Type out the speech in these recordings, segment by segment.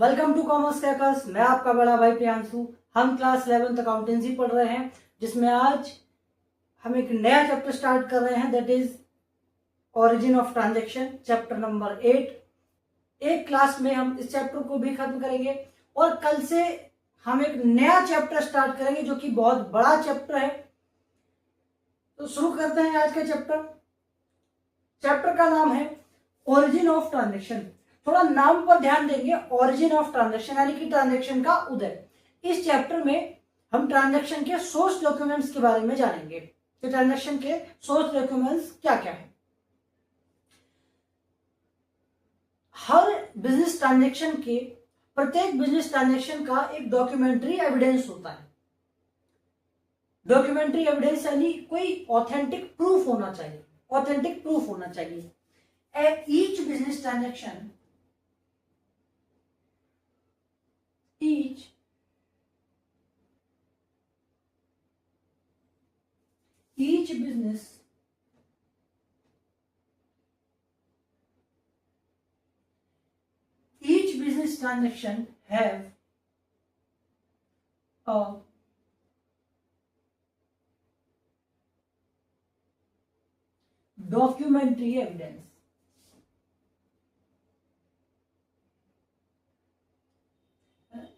Welcome to commerce crackers. मैं आपका बड़ा भाई प्रियांशु। हम क्लास 11th अकाउंटेंसी पढ़ रहे हैं, जिसमें आज हम एक नया चैप्टर स्टार्ट कर रहे हैं, that is origin of transaction, chapter number 8। एक क्लास में हम इस चैप्टर को भी खत्म करेंगे और कल से हम एक नया चैप्टर स्टार्ट करेंगे जो कि बहुत बड़ा चैप्टर है। तो शुरू करते हैं आज का चैप्टर। चैप्टर का नाम है ओरिजिन ऑफ ट्रांजैक्शन। थोड़ा नाम पर ध्यान देंगे, ओरिजिन ऑफ ट्रांजैक्शन यानी कि ट्रांजैक्शन का उदय। इस चैप्टर में हम ट्रांजैक्शन के सोर्स डॉक्यूमेंट्स के बारे में जानेंगे कि ट्रांजैक्शन के सोर्स डॉक्यूमेंट्स क्या क्या है। हर बिजनेस ट्रांजैक्शन के प्रत्येक बिजनेस ट्रांजैक्शन का एक डॉक्यूमेंट्री एविडेंस होता है। डॉक्यूमेंट्री एविडेंस यानी कोई ऑथेंटिक प्रूफ होना चाहिए, ऑथेंटिक प्रूफ होना चाहिए। At each business transaction, each business transaction have a documentary evidence.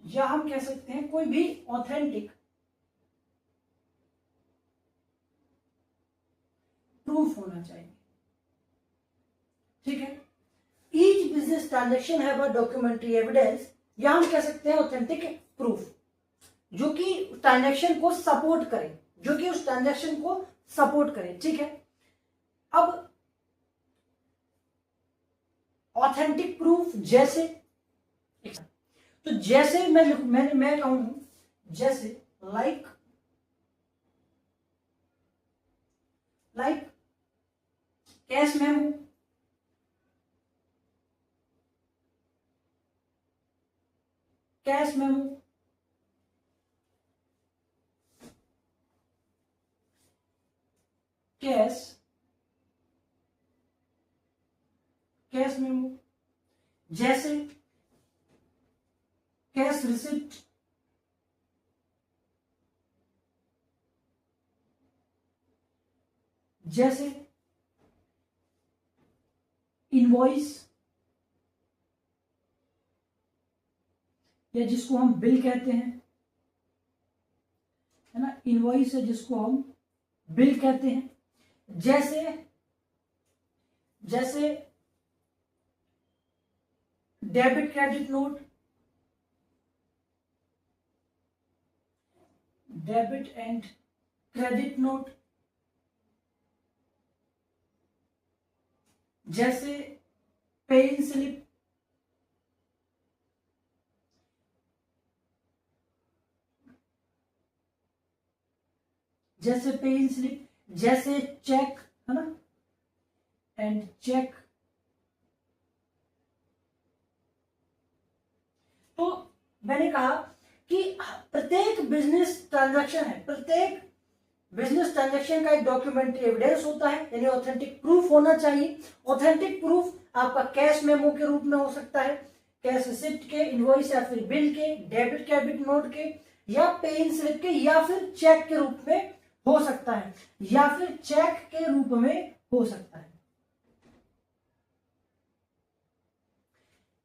या हम कह सकते हैं कोई भी ऑथेंटिक प्रूफ होना चाहिए। ठीक है, each business transaction have a documentary evidence, या हम कह सकते हैं ऑथेंटिक प्रूफ, जो कि ट्रांजैक्शन को सपोर्ट करे, जो कि उस ट्रांजैक्शन को सपोर्ट करे। ठीक है, अब ऑथेंटिक प्रूफ जैसे, तो जैसे मैं कहूं जैसे like cash memo, cash memo, cash memo, जैसे कैश रिसिप्ट, जैसे इनवॉइस, या जिसको हम बिल कहते हैं, है ना, इनवॉइस है जिसको हम बिल कहते हैं। जैसे debit credit note, debit and credit note, जैसे पे इन स्लिप, जैसे चेक, है ना, एंड चेक। तो मैंने कहा कि प्रत्येक बिजनेस ट्रांजैक्शन का एक डॉक्यूमेंट्री एविडेंस होता है, यानी ऑथेंटिक प्रूफ होना चाहिए। ऑथेंटिक प्रूफ आपका कैश मेमो के रूप में हो सकता है, कैश रिसिप्ट के, इनवॉइस या फिर बिल के, डेबिट क्रेडिट नोट के, या पे इन स्लिप के, या फिर चेक के रूप में हो सकता है, या फिर चेक के रूप में हो सकता है।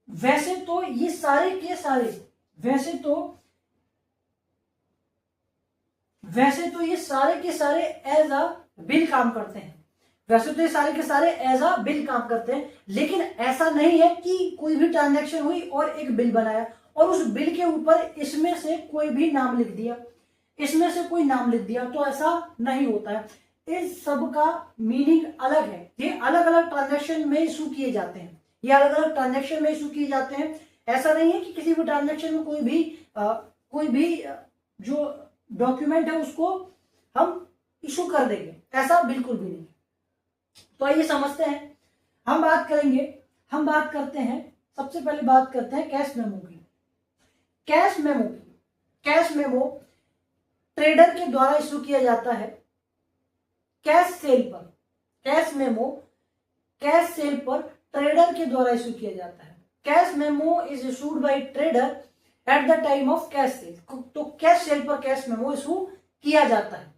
वैसे तो ये सारे के सारे ये सारे के सारे एज अ बिल काम करते हैं। लेकिन ऐसा नहीं है कि कोई भी ट्रांजैक्शन हुई और एक बिल बनाया और उस बिल के ऊपर इसमें से कोई भी नाम लिख दिया, तो ऐसा नहीं होता है। इस सब का मीनिंग अलग है। ये अलग अलग ट्रांजैक्शन में इशू किए जाते हैं, ऐसा नहीं है कि किसी भी ट्रांजैक्शन में कोई भी जो डॉक्यूमेंट है उसको हम इशू कर देंगे, ऐसा बिल्कुल भी नहीं। तो आइए समझते हैं। हम बात करते हैं, सबसे पहले बात करते हैं कैश मेमो की। कैश मेमो ट्रेडर के द्वारा इशू किया जाता है कैश सेल पर। कैश मेमो ट्रेडर के द्वारा इशू किया जाता है। Cash memo is issued bye trader eight the time of cash cell. तो कैश सेल पर कैश मेमो इशू किया जाता है।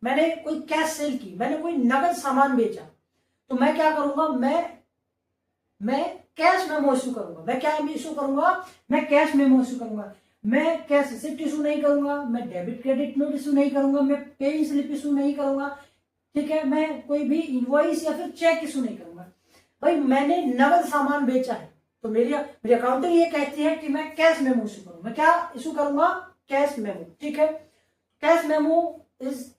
मैंने कोई कैश सेल की, मैंने कोई नगद सामान बेचा, तो मैं क्या करूंगा, मैं कैश मेमो इशू करूंगा। मैं क्या इशू करूंगा, मैं कैश मेमो इशू करूंगा। मैं कैश रिसिप्ट इशू नहीं करूंगा, मैं डेबिट क्रेडिट नोट इशू नहीं करूंगा, मैं पेइंग स्लिप इशू नहीं करूंगा, ठीक है, मैं कोई भी इनवॉइस या फिर चेक इशू नहीं करूंगा। भाई मैंने नगद सामान बेचा है, तो मेरी अकाउंटिंग ये कहती है कि मैं कैश मेमो इशू करूंगा। मैं क्या इशू करूंगा, कैश मेमो, ठीक है। Cash memo is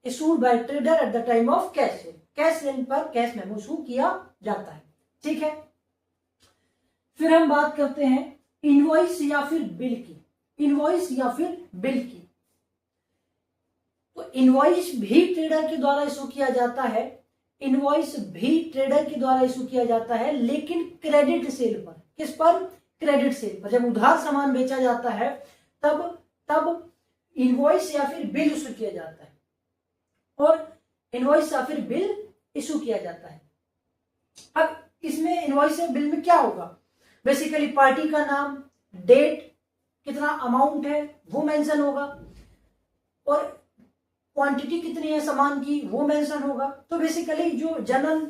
issued bye trader eight the time of cash cell. Cash cell पर कैश मेमो इशू किया जाता है, ठीक है। फिर हम बात करते हैं इनवॉइस या फिर बिल की। इनवॉइस या फिर बिल की, तो इनवॉइस भी ट्रेडर के द्वारा इशू किया जाता है। इनवॉइस भी ट्रेडर के द्वारा इशू किया जाता है, लेकिन क्रेडिट सेल पर। किस पर, क्रेडिट सेल पर। जब उधार सामान बेचा जाता है तब इनवॉइस या फिर बिल इशू किया जाता है, और इनवॉइस या फिर बिल इशू किया जाता है। अब इसमें इनवॉइस या बिल में क्या होगा, बेसिकली पार्टी का नाम, डेट, कितना अमाउंट है वो मेंशन होगा, और क्वांटिटी कितनी है सामान की वो मेंशन होगा। तो बेसिकली जो जनरल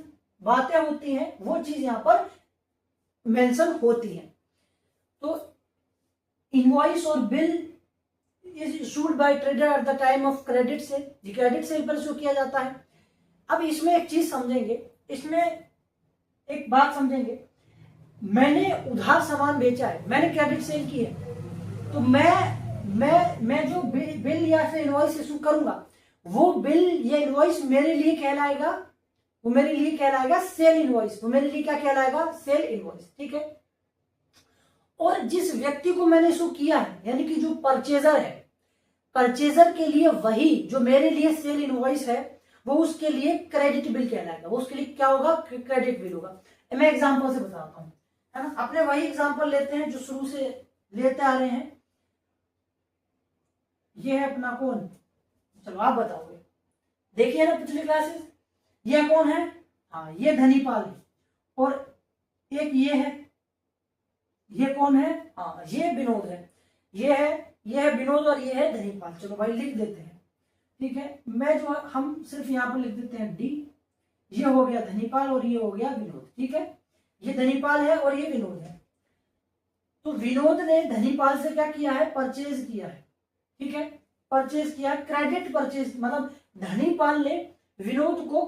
बातें होती हैं वो चीज यहां पर मेंशन होती है। तो इनवॉइस और bill is issued bye trader eight the time of credit sale. Credit sale पर इशू किया जाता है। अब इसमें एक चीज समझेंगे, इसमें एक बात समझेंगे, मैंने उधार सामान बेचा है, मैंने क्रेडिट सेल की है, तो मैं जो बिल या फिर इनवॉइस इशू करूंगा, वो बिल या इनवॉइस मेरे लिए कहलाएगा, वो मेरे लिए कहलाएगा सेल इनवॉइस। वो मेरे लिए क्या कहलाएगा, सेल इनवॉइस, ठीक है। और जिस व्यक्ति को मैंने इशू किया है, यानी कि जो परचेजर है, परचेजर के लिए वही जो मेरे लिए सेल इनवॉइस है, वो उसके लिए क्रेडिट बिल कहलाएगा। वो उसके लिए क्या होगा, क्रेडिट बिल होगा। मैं एग्जांपल से बताता हूं, है ना। अपने वही एग्जांपल लेते हैं जो शुरू से लेते आ रहे हैं। ये है अपना कौन, चलो आप बताओगे, देखिए ना पिछली क्लासेस, ये कौन है, हाँ ये धनीपाल है, और एक ये है, ये कौन है, हाँ ये विनोद है। ये है विनोद और ये है धनीपाल। चलो भाई लिख देते हैं, ठीक है। मैं जो हम सिर्फ यहाँ पर लिख देते हैं डी। ये हो गया धनीपाल और ये हो गया विनोद, ठीक है। ये धनीपाल है और ये विनोद है। तो विनोद ने धनीपाल से क्या किया है, परचेज किया है, ठीक है, परचेज किया, क्रेडिट परचेज, मतलब धनीपाल ने विनोद को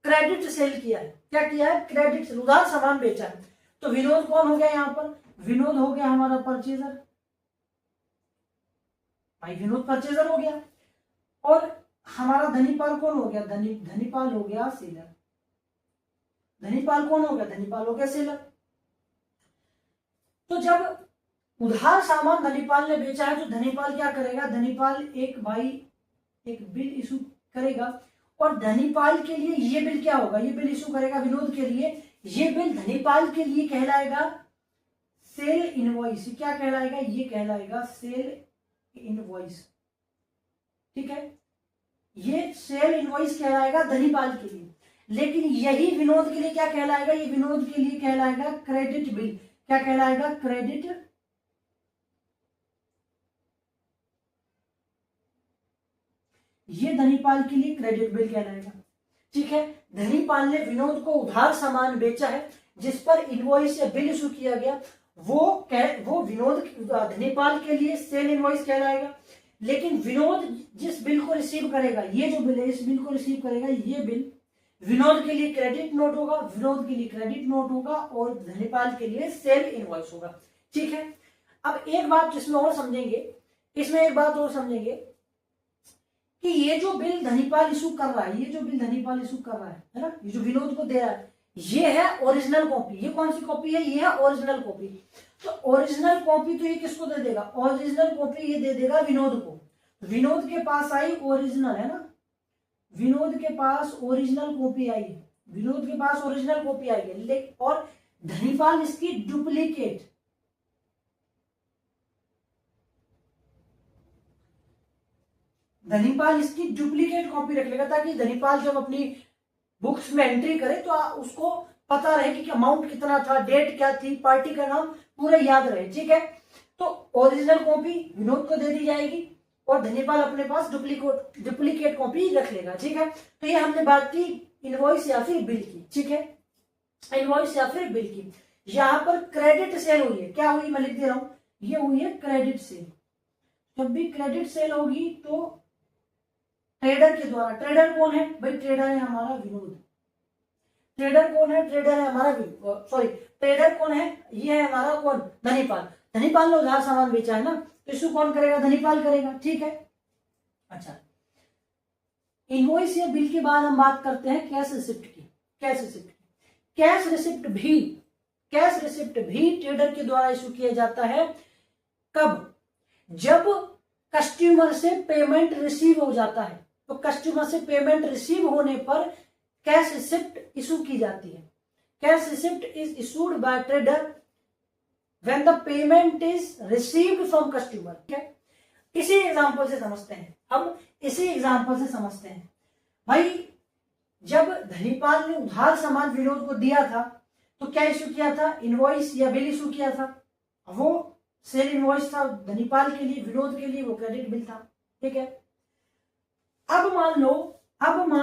क्रेडिट सेल किया है। क्या किया है, क्रेडिट सेल, उधार सामान बेचा है। तो विनोद कौन हो गया यहाँ पर, विनोद हो गया हमारा परचेजर, भाई विनोद परचेजर हो गया। और हमारा धनीपाल कौन हो गया, धनीपाल हो गया सेलर। धनीपाल कौन हो गया, धनीपाल हो गया सेलर। तो जब उधार सामान धनीपाल ने बेचा है, तो धनीपाल क्या करेगा, धनीपाल एक बिल इशू करेगा, और धनीपाल के लिए ये बिल क्या होगा, ये बिल इशू करेगा विनोद के लिए। ये बिल धनीपाल के लिए कहलाएगा सेल इनवॉइस। क्या कहलाएगा, ये कहलाएगा सेल इनवॉइस, ठीक है। ये सेल इनवॉइस कहलाएगा धनीपाल के लिए, लेकिन यही विनोद के लिए क्या कहलाएगा, ये विनोद के लिए कहलाएगा क्रेडिट बिल। क्या कहलाएगा, क्रेडिट, ये धनीपाल के लिए क्रेडिट बिल कहलाएगा, ठीक है। धनीपाल ने विनोद को उधार सामान बेचा है जिस पर इनवॉइस या बिल इशू किया गया, वो विनोद धनीपाल के लिए सेल इनवॉइस कहलाएगा। लेकिन विनोद जिस बिल को रिसीव करेगा, ये जो बिल है, इस बिल को रिसीव करेगा, ये बिल विनोद के लिए क्रेडिट नोट होगा, विनोद के लिए क्रेडिट नोट होगा, और धनीपाल के लिए सेल इनवॉइस होगा, ठीक है। अब एक बात जिसमें और समझेंगे, इसमें एक बात और समझेंगे कि ये जो बिल धनीपाल इशू कर रहा है, ये जो बिल धनीपाल इशू कर रहा है ना, ये जो विनोद को दे रहा है, ये है ओरिजिनल कॉपी। ये कौन सी कॉपी है, ये है ओरिजिनल कॉपी। तो ओरिजिनल कॉपी तो ये किसको दे देगा, ओरिजिनल कॉपी ये दे देगा विनोद को। विनोद के पास आई ओरिजिनल, है ना, विनोद के पास ओरिजिनल कॉपी आई है, विनोद के पास ओरिजिनल कॉपी आई है, और धनीपाल इसकी डुप्लीकेट, धनीपाल इसकी डुप्लीकेट कॉपी रख लेगा, ताकि धनीपाल जब अपनी बुक्स में एंट्री करे तो उसको पता रहे कि अमाउंट कितना था, डेट क्या थी, पार्टी का नाम पूरा याद रहे, ठीक है। तो ओरिजिनल कॉपी विनोद को दे दी जाएगी और धनीपाल अपने पास डुप्लीकेट कॉपी रख लेगा, ठीक है। तो ये हमने बात की इनवॉइस या फिर बिल की, ठीक है, इनवॉइस या फिर बिल की। यहां पर क्रेडिट सेल हुई है, क्या हुई मैं लिख दे रहा हूं, ये हुई है क्रेडिट सेल। जब भी क्रेडिट सेल होगी तो ट्रेडर के द्वारा, ट्रेडर कौन है भाई, ट्रेडर है हमारा विनोद। ट्रेडर कौन है, ट्रेडर है हमारा सॉरी ट्रेडर कौन है, ये है हमारा कौन, धनीपाल। धनीपाल ने उधार सामान बेचा है ना, तो इशू कौन करेगा, धनीपाल करेगा, ठीक है। अच्छा, इनवॉइस या बिल के बाद हम बात करते हैं कैश रिसिप्ट की। कैश रिसिप्ट, कैश रिसिप्ट भी ट्रेडर के द्वारा इशू किया जाता है। कब, जब कस्टमर से पेमेंट रिसीव हो जाता है, तो कस्टमर से पेमेंट रिसीव होने पर कैश रिसिप्ट इशू की जाती है। Cash receipt is issued bye trader when the payment is received from customer, ठीक है। इसी एग्जांपल से समझते हैं, हम इसी एग्जांपल से समझते हैं भाई। जब धनीपाल ने उधार सामान विनोद को दिया था तो क्या इशू किया था, इनवॉइस या बिल इशू किया था। वो सेल इनवॉइस था धनीपाल के लिए, विनोद के लिए वो क्रेडिट बिल था, ठीक है। अब मान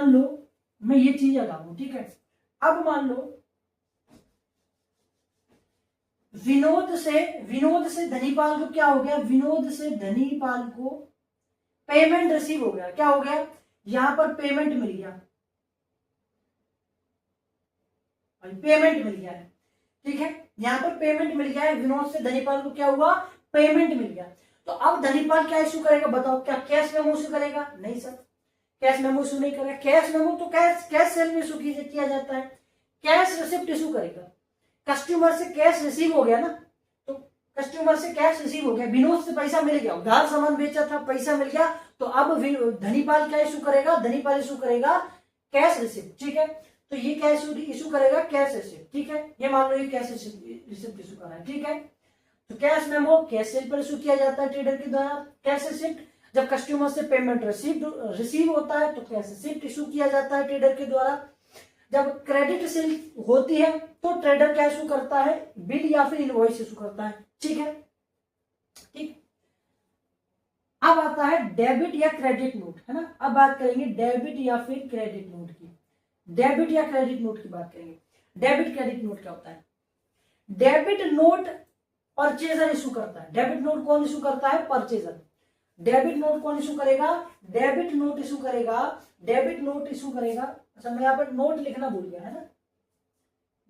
लो मैं ये चीज लगाऊं, ठीक है। अब मान लो विनोद से धनीपाल को क्या हो गया, विनोद से धनीपाल को पेमेंट रिसीव हो गया। क्या हो गया, यहां पर पेमेंट मिल गया, पेमेंट मिल गया है, ठीक है। यहां पर पेमेंट मिल गया है, विनोद से धनीपाल को क्या हुआ, पेमेंट मिल गया। तो अब धनीपाल क्या इशू करेगा बताओ, क्या कैश मेमो इशू करेगा, नहीं सर, कैश मेमो इशू नहीं करेगा। कैश मेमो तो कैश सेल में इशू किया जाता है, कैश रिसिप्ट इशू करेगा। कस्टमर से कैश रिसीव हो गया ना, तो कस्टमर से कैश रिसीव हो गया, विनोद से पैसा मिल गया, उधार सामान बेचा था, पैसा मिल गया, तो अब धनीपाल क्या इशू करेगा, धनीपाल इशू करेगा कैश रिसिप्ट, ठीक है। तो ये क्या इशू करेगा, कैश रिसिप्ट, ठीक है। ये मान लो ये कैश रिसिप्ट इशू कर रहा है, ठीक है। तो कैश मेमो कैश सेल पर इशू किया जाता है ट्रेडर के द्वारा। कैश रिसिप्ट जब कस्टमर से पेमेंट रिसीव होता है तो कैश रिसिप्ट इशू किया जाता है ट्रेडर के द्वारा। जब क्रेडिट सेल होती है तो ट्रेडर क्या इशू करता है, बिल या फिर इनवॉइस इशू करता है, ठीक है, ठीक। अब आता है डेबिट या क्रेडिट नोट, है ना। अब बात करेंगे डेबिट या फिर क्रेडिट नोट की। डेबिट या क्रेडिट नोट की बात करेंगे। डेबिट क्रेडिट नोट क्या होता है, डेबिट नोट परचेजर इशू करता है। डेबिट नोट कौन इशू करता है, परचेजर। डेबिट नोट कौन इशू करेगा, डेबिट नोट इशू करेगा, डेबिट नोट इशू करेगा। अच्छा मैं यहाँ पर नोट लिखना भूल गया, है ना,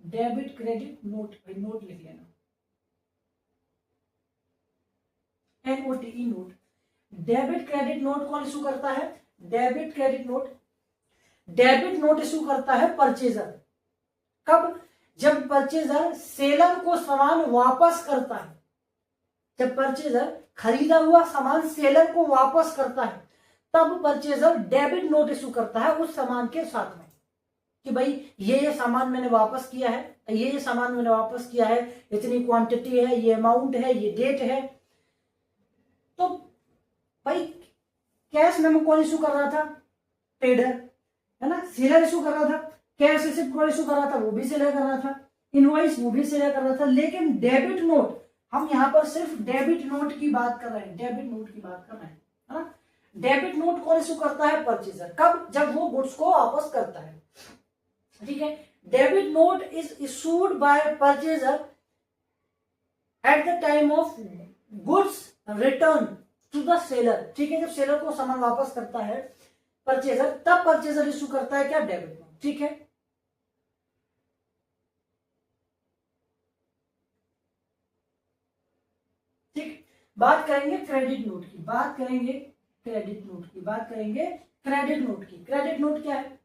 डेबिट क्रेडिट नोट, भाई नोट लिख लेना, NOTE note. Debit credit note कौन इशू करता है, debit credit note, debit note issue करता है परचेजर। कब, जब परचेजर सेलर को सामान वापस करता है। जब परचेजर खरीदा हुआ सामान सेलर को वापस करता है तब परचेजर डेबिट नोट इशू करता है उस सामान के साथ में कि भाई ये सामान मैंने वापस किया है, ये सामान मैंने वापस किया है, इतनी क्वांटिटी है, ये अमाउंट है, ये डेट है। तो भाई कैश मेमो कौन इशू कर रहा था, ट्रेडर, है ना, सेलर इशू कर रहा था। कैश रिसिप्ट कौन इशू कर रहा था, वो भी सेलर कर रहा था। इनवॉइस वो भी सेलर कर रहा था। लेकिन डेबिट नोट, हम यहाँ पर सिर्फ डेबिट नोट की बात कर रहे हैं, डेबिट नोट की बात कर रहे हैं, है ना। डेबिट नोट कौन इशू करता है, परचेजर। कब, जब वो गुड्स को वापस करता है, ठीक है। Debit note is issued by purchaser at the time of goods return to the seller, ठीक है। जब सेलर को सामान वापस करता है परचेजर, तब परचेजर इशू करता है क्या, डेबिट नोट, ठीक है। ठीक, बात करेंगे क्रेडिट नोट की, बात करेंगे क्रेडिट नोट की, बात करेंगे क्रेडिट नोट की। क्रेडिट नोट क्या है,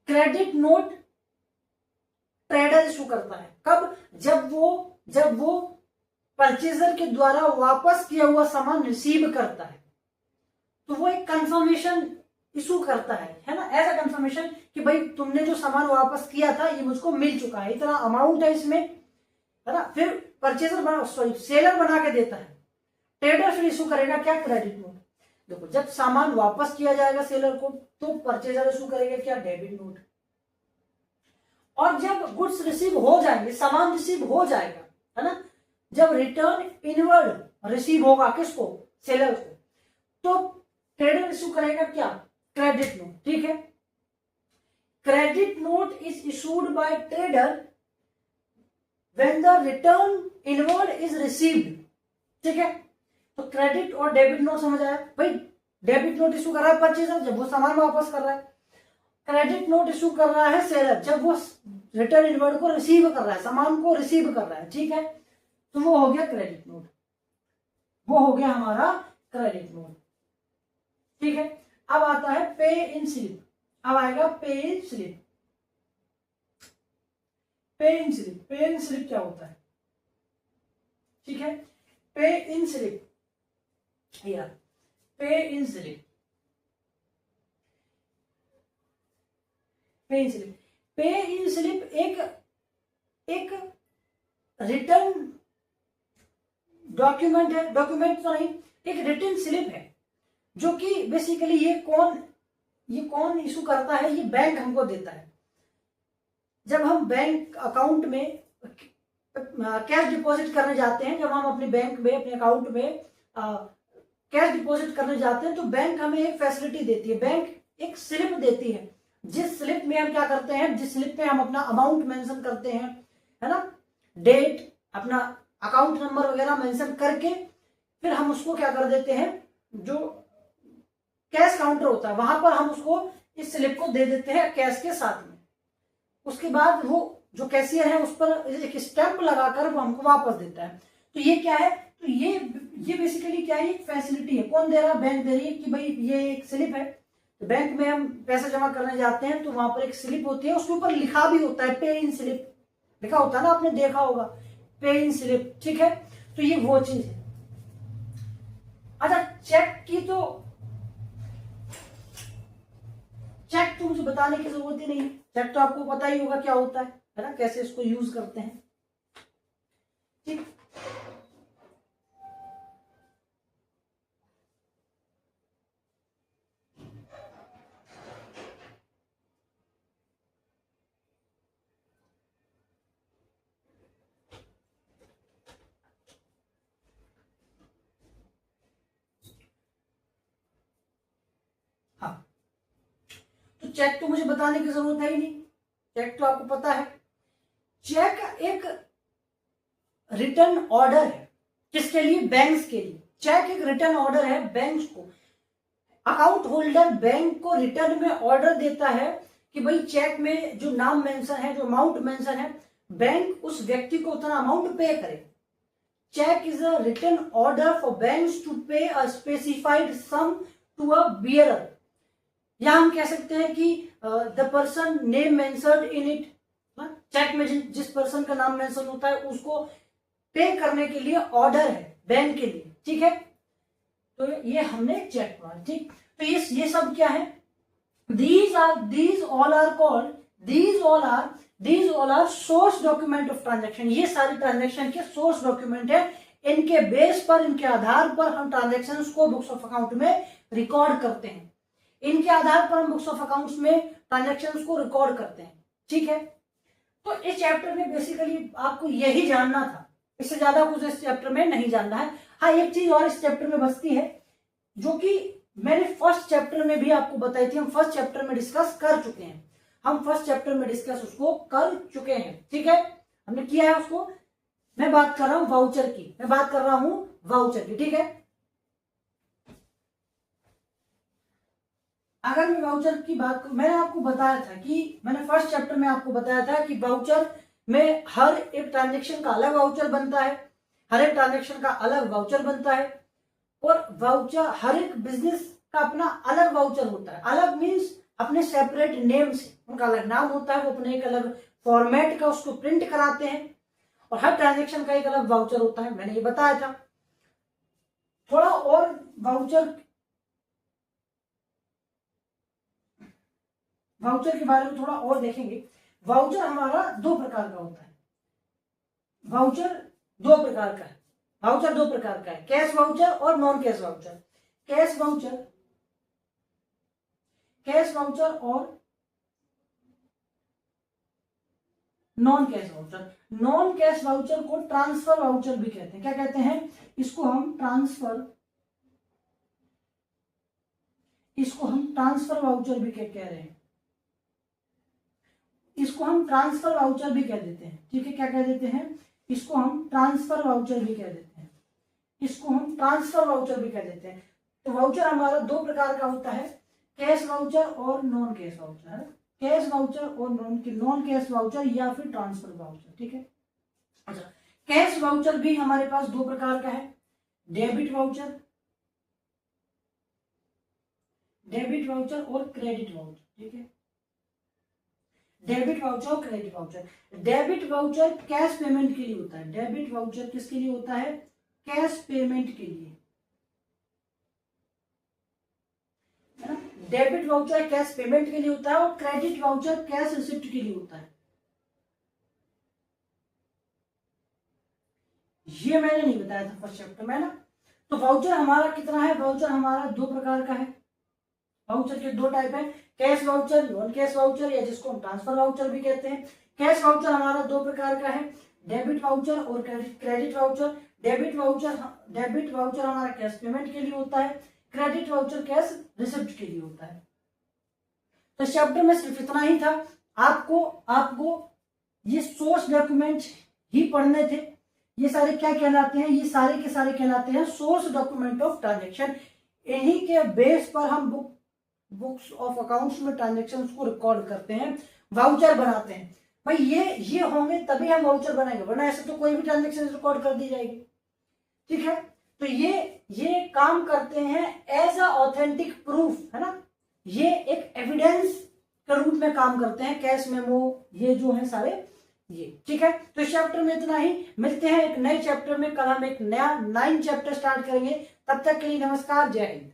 क्रेडिट नोट ट्रेडर इशू करता है। कब, जब वो परचेजर के द्वारा वापस किया हुआ सामान रिसीव करता है तो वो एक कंफर्मेशन इशू करता है ना, ऐसा कंफर्मेशन कि भाई तुमने जो सामान वापस किया था ये मुझको मिल चुका है, इतना अमाउंट है इसमें, है ना। फिर परचेजर सेलर बना के देता है, ट्रेडर फिर इशू करेगा क्या, क्रेडिट नोट। देखो जब सामान वापस किया जाएगा सेलर को तो परचेजर इशू करेगा क्या, डेबिट नोट। और जब गुड्स रिसीव हो जाएंगे, सामान रिसीव हो जाएगा, है ना, जब रिटर्न इनवर्ड रिसीव होगा किसको, सेलर को, तो ट्रेडर इशू करेगा क्या, क्रेडिट नोट। ठीक है, credit note is issued bye trader when the return inward is received. ठीक है, तो क्रेडिट और डेबिट नोट समझ आया भाई। डेबिट नोट इशू कर रहा है परचेजर जब वो सामान वापस कर रहा है, क्रेडिट नोट इशू कर रहा है सेलर जब वो रिटर्न इनवर्ड को रिसीव कर रहा है, सामान को रिसीव कर रहा है। ठीक है, तो वो हो गया क्रेडिट नोट, वो हो गया हमारा क्रेडिट नोट। ठीक है, अब आता है पे इन स्लिप। अब आएगा पे इन स्लिप। पे इन स्लिप, पे इन स्लिप क्या होता है? ठीक है, पे इन स्लिप, यार पे इन स्लिप, पे इन स्लिप, पे इन स्लिप एक रिटर्न डॉक्यूमेंट है, डॉक्यूमेंट तो नहीं, एक रिटर्न स्लिप है, जो कि बेसिकली ये कौन इशू करता है, ये बैंक हमको देता है। जब हम बैंक अकाउंट में कैश डिपॉजिट करने जाते हैं, जब हम अपने बैंक में, अपने अकाउंट में कैश डिपॉजिट करने जाते हैं, तो बैंक हमें एक फैसिलिटी देती है, बैंक एक स्लिप देती है, जिस स्लिप में हम क्या करते हैं, जिस स्लिप में हम अपना अमाउंट मेंशन करते हैं, है ना, डेट, अपना अकाउंट नंबर वगैरह मेंशन करके फिर हम उसको क्या कर देते हैं, जो कैश काउंटर होता है वहां पर हम उसको इस स्लिप को दे देते हैं कैश के साथ में। उसके बाद वो जो कैशियर है उस पर एक स्टैंप लगाकर वो हमको वापस देता है। तो ये क्या है, तो ये बेसिकली क्या है, फैसिलिटी है। कौन दे रहा है? बैंक दे रही है कि भाई ये एक स्लिप है, तो बैंक में हम पैसा जमा करने जाते हैं तो वहां पर एक स्लिप होती है, उसके ऊपर लिखा भी होता है पे इन स्लिप, लिखा होता है ना, आपने देखा होगा पे इन स्लिप। ठीक है, तो ये वो चीज है। अच्छा, चेक की तो चेक तो मुझे बताने की जरूरत ही नहीं है, चेक तो आपको पता ही होगा क्या होता है ना, कैसे इसको यूज करते हैं। ठीक, हाँ, तो चेक तो मुझे बताने की जरूरत है ही नहीं, चेक तो आपको पता है। चेक एक रिटर्न ऑर्डर है, किसके लिए? बैंक्स के लिए। चेक एक रिटर्न ऑर्डर है बैंक्स को। अकाउंट होल्डर बैंक को रिटर्न में ऑर्डर देता है कि भाई चेक में जो नाम मेंशन है, जो अमाउंट मेंशन है, बैंक उस व्यक्ति को उतना अमाउंट पे करे। Cheque is a written order for banks to pay a specified sum to a bearer. या हम कह सकते हैं कि the person name mentioned in it, cheque में जिस पर्सन का नाम मेंशन होता है उसको पे करने के लिए ऑर्डर है बैंक के लिए। ठीक है, तो ये हमने चेक पढ़ा। ठीक, तो ये सब क्या है? these all are source document of transaction. ये सारी ट्रांजेक्शन के सोर्स डॉक्यूमेंट है, इनके बेस पर, इनके आधार पर हम ट्रांजेक्शन को बुक्स ऑफ अकाउंट में रिकॉर्ड करते हैं। इनके आधार पर हम बुक्स ऑफ अकाउंट्स में ट्रांजेक्शन को रिकॉर्ड करते हैं। ठीक है, तो इस चैप्टर में बेसिकली आपको यही जानना था, इससे ज्यादा कुछ इस चैप्टर में नहीं जानना है। हाँ, एक चीज और इस चैप्टर में बचती है, जो कि मैंने फर्स्ट चैप्टर में भी आपको बताई थी, हम फर्स्ट चैप्टर में डिस्कस कर चुके हैं, हम फर्स्ट चैप्टर में डिस्कस उसको कर चुके हैं। ठीक है, हमने किया है उसको। मैं बात कर रहा हूं वाउचर की, मैं बात कर रहा हूं वाउचर की। ठीक है, अगर मैं वाउचर की बात करूं, मैंने आपको बताया था कि मैंने फर्स्ट चैप्टर में आपको बताया था कि वाउचर में हर एक ट्रांजेक्शन का अलग वाउचर बनता है, हर एक ट्रांजेक्शन का अलग वाउचर बनता है, और वाउचर हर एक बिजनेस का अपना अलग वाउचर होता है। अलग मीन्स अपने सेपरेट नेम से, उनका अलग नाम होता है, वो अपने एक अलग फॉर्मेट का उसको प्रिंट कराते हैं, और हर ट्रांजेक्शन का एक अलग वाउचर होता है, मैंने ये बताया था। थोड़ा और वाउचर के बारे में थोड़ा और देखेंगे। वाउचर हमारा दो प्रकार का होता है, वाउचर दो प्रकार का है, वाउचर दो प्रकार का है, कैश वाउचर और non cash voucher. Cash voucher और non cash voucher. Non cash voucher को ट्रांसफर वाउचर भी कहते हैं। क्या कहते हैं? इसको हम ट्रांसफर वाउचर भी कह रहे हैं। इसको हम ट्रांसफर वाउचर भी कह देते हैं। ठीक है, क्या कह देते हैं? इसको हम ट्रांसफर वाउचर भी कह देते हैं। इसको हम ट्रांसफर वाउचर भी कह देते हैं। तो वाउचर हमारा दो प्रकार का होता है, कैश वाउचर और नॉन कैश वाउचर, है। कैश वाउचर और नॉन कैश वाउचर या फिर ट्रांसफर वाउचर। ठीक है, अच्छा, कैश वाउचर भी हमारे पास दो प्रकार का है, डेबिट वाउचर और क्रेडिट वाउचर। ठीक है, डेबिट वाउचर और credit voucher. Debit voucher cash payment के लिए होता है। डेबिट वाउचर किसके लिए होता है? कैश पेमेंट के लिए, है ना। डेबिट वाउचर कैश पेमेंट के लिए होता है और क्रेडिट वाउचर कैश रिसिप्ट के लिए होता है। ये मैंने नहीं बताया था फर्स्ट चैप्टर में, ना। तो वाउचर हमारा कितना है? वाउचर हमारा दो प्रकार का है। वाउचर के दो टाइप है, cash voucher, non cash voucher, या जिसको हम ट्रांसफर वाउचर भी कहते हैं। कैश वाउचर हमारा दो प्रकार का है, डेबिट वाउचर और क्रेडिट वाउचर। डेबिट वाउचर हमारा कैश पेमेंट के लिए होता है, क्रेडिट वाउचर कैश रिसिप्ट के लिए होता है। तो चैप्टर में सिर्फ इतना ही था। आपको ये सोर्स डॉक्यूमेंट ही पढ़ने थे। ये सारे क्या कहलाते हैं? ये सारे के सारे कहलाते हैं सोर्स डॉक्यूमेंट ऑफ ट्रांजेक्शन। इन्हीं के बेस पर हम बुक्स ऑफ अकाउंट्स में ट्रांजेक्शन को रिकॉर्ड करते हैं, वाउचर बनाते हैं। भाई ये होंगे तभी हम वाउचर बनाएंगे, वरना ऐसे तो कोई भी ट्रांजेक्शन रिकॉर्ड कर दी जाएगी। ठीक है, तो ये काम करते हैं एज अ ऑथेंटिक प्रूफ, है ना। ये एक एविडेंस के रूप में काम करते हैं, कैश मेमो, ये जो है सारे ये। ठीक है, तो इस चैप्टर में इतना ही। मिलते हैं एक नए चैप्टर में। कल हम एक नया 9 चैप्टर स्टार्ट करेंगे। तब तक के लिए नमस्कार, जय हिंद।